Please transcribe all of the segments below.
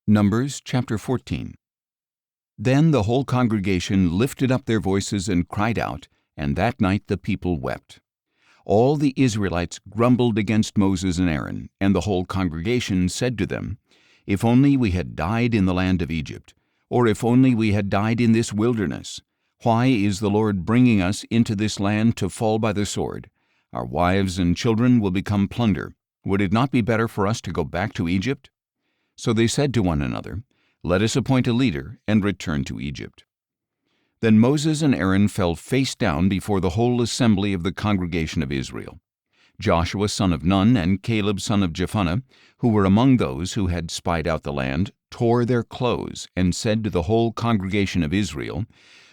Numbers chapter 14. Then the whole congregation lifted up their voices and cried out, and that night the people wept. All the Israelites grumbled against Moses and Aaron, and the whole congregation said to them, "If only we had died in the land of Egypt, or if only we had died in this wilderness. Why is the Lord bringing us into this land to fall by the sword? Our wives and children will become plunder. Would it not be better for us to go back to Egypt?" So they said to one another, "Let us appoint a leader and return to Egypt." Then Moses and Aaron fell face down before the whole assembly of the congregation of Israel. Joshua son of Nun and Caleb son of Jephunneh, who were among those who had spied out the land, tore their clothes and said to the whole congregation of Israel,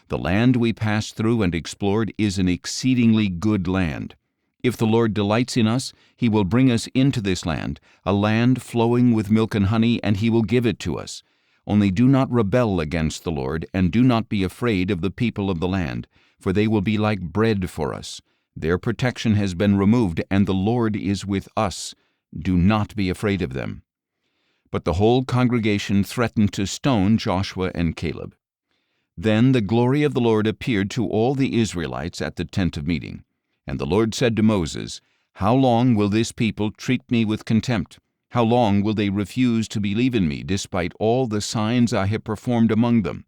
"The land we passed through and explored is an exceedingly good land. If the Lord delights in us, He will bring us into this land, a land flowing with milk and honey, and He will give it to us. Only do not rebel against the Lord, and do not be afraid of the people of the land, for they will be like bread for us. Their protection has been removed, and the Lord is with us. Do not be afraid of them." But the whole congregation threatened to stone Joshua and Caleb. Then the glory of the Lord appeared to all the Israelites at the tent of meeting. And the Lord said to Moses, "How long will this people treat me with contempt? How long will they refuse to believe in me, despite all the signs I have performed among them?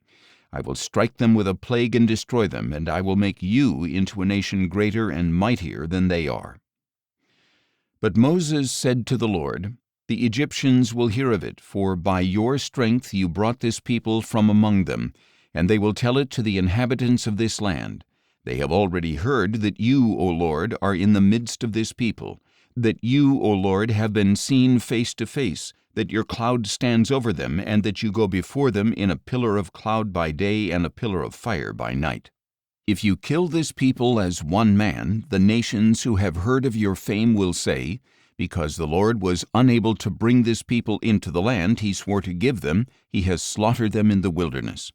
I will strike them with a plague and destroy them, and I will make you into a nation greater and mightier than they are." But Moses said to the Lord, "The Egyptians will hear of it, for by your strength you brought this people from among them, and they will tell it to the inhabitants of this land. They have already heard that you, O Lord, are in the midst of this people, that you, O Lord, have been seen face to face, that your cloud stands over them, and that you go before them in a pillar of cloud by day and a pillar of fire by night. If you kill this people as one man, the nations who have heard of your fame will say, 'Because the Lord was unable to bring this people into the land He swore to give them, He has slaughtered them in the wilderness.'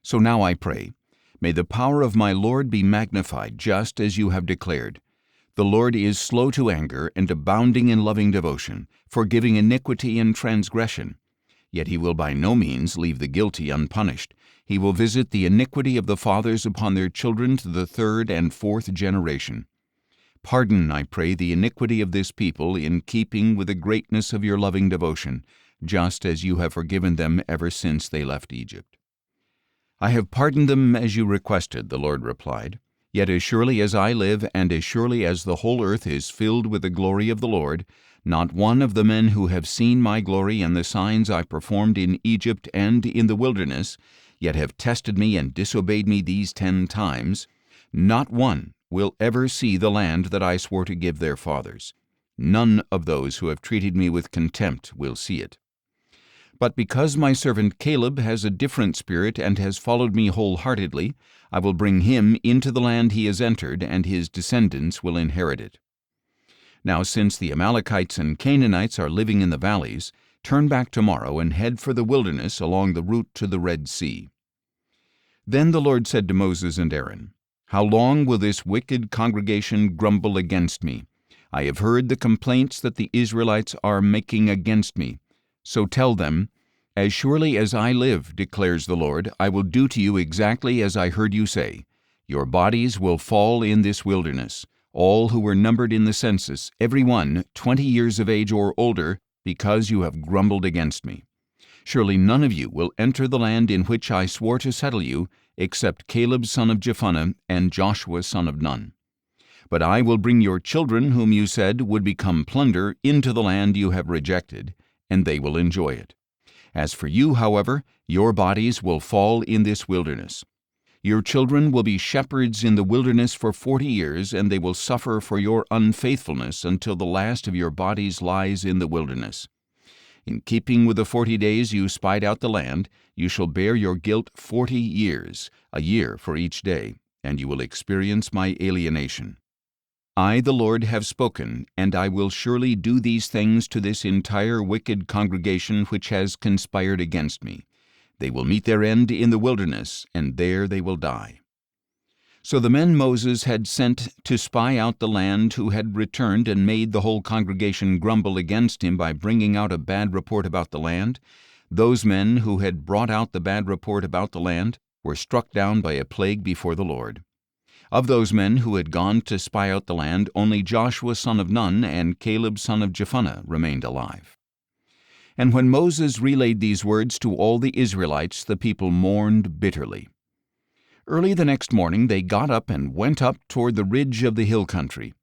So now I pray, may the power of my Lord be magnified, just as you have declared. The Lord is slow to anger and abounding in loving devotion, forgiving iniquity and transgression. Yet He will by no means leave the guilty unpunished. He will visit the iniquity of the fathers upon their children to the third and fourth generation. Pardon, I pray, the iniquity of this people in keeping with the greatness of your loving devotion, just as you have forgiven them ever since they left Egypt." "I have pardoned them as you requested," the Lord replied. "Yet as surely as I live, and as surely as the whole earth is filled with the glory of the Lord, not one of the men who have seen my glory and the signs I performed in Egypt and in the wilderness, yet have tested me and disobeyed me these 10 times, not one will ever see the land that I swore to give their fathers. None of those who have treated me with contempt will see it. But because my servant Caleb has a different spirit and has followed me wholeheartedly, I will bring him into the land he has entered, and his descendants will inherit it. Now since the Amalekites and Canaanites are living in the valleys, turn back tomorrow and head for the wilderness along the route to the Red Sea." Then the Lord said to Moses and Aaron, "How long will this wicked congregation grumble against me? I have heard the complaints that the Israelites are making against me. So tell them, 'As surely as I live, declares the Lord, I will do to you exactly as I heard you say. Your bodies will fall in this wilderness, all who were numbered in the census, every one 20 years of age or older, because you have grumbled against me. Surely none of you will enter the land in which I swore to settle you, except Caleb son of Jephunneh and Joshua son of Nun. But I will bring your children, whom you said would become plunder, into the land you have rejected, and they will enjoy it. As for you, however, your bodies will fall in this wilderness. Your children will be shepherds in the wilderness for 40 years, and they will suffer for your unfaithfulness until the last of your bodies lies in the wilderness. In keeping with the 40 days you spied out the land, you shall bear your guilt 40 years, a year for each day, and you will experience my alienation. I, the Lord, have spoken, and I will surely do these things to this entire wicked congregation which has conspired against me. They will meet their end in the wilderness, and there they will die." So the men Moses had sent to spy out the land, who had returned and made the whole congregation grumble against him by bringing out a bad report about the land, Those men who had brought out the bad report about the land were struck down by a plague before the Lord. Of those men who had gone to spy out the land, only Joshua son of Nun and Caleb son of Jephunneh remained alive. And when Moses relayed these words to all the Israelites, the people mourned bitterly. Early the next morning they got up and went up toward the ridge of the hill country.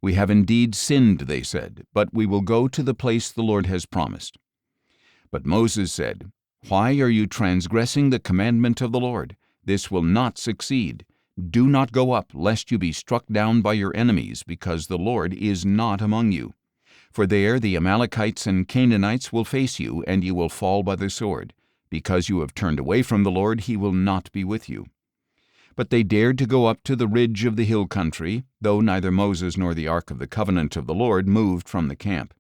"We have indeed sinned," they said, "but we will go to the place the Lord has promised." But Moses said, "Why are you transgressing the commandment of the Lord? This will not succeed. Do not go up, lest you be struck down by your enemies, because the Lord is not among you. For there the Amalekites and Canaanites will face you, and you will fall by the sword. Because you have turned away from the Lord, he will not be with you." But they dared to go up to the ridge of the hill country, though neither Moses nor the ark of the covenant of the Lord moved from the camp.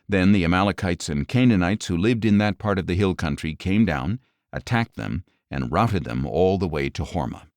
Then the Amalekites and Canaanites who lived in that part of the hill country came down, attacked them, and routed them all the way to Hormah.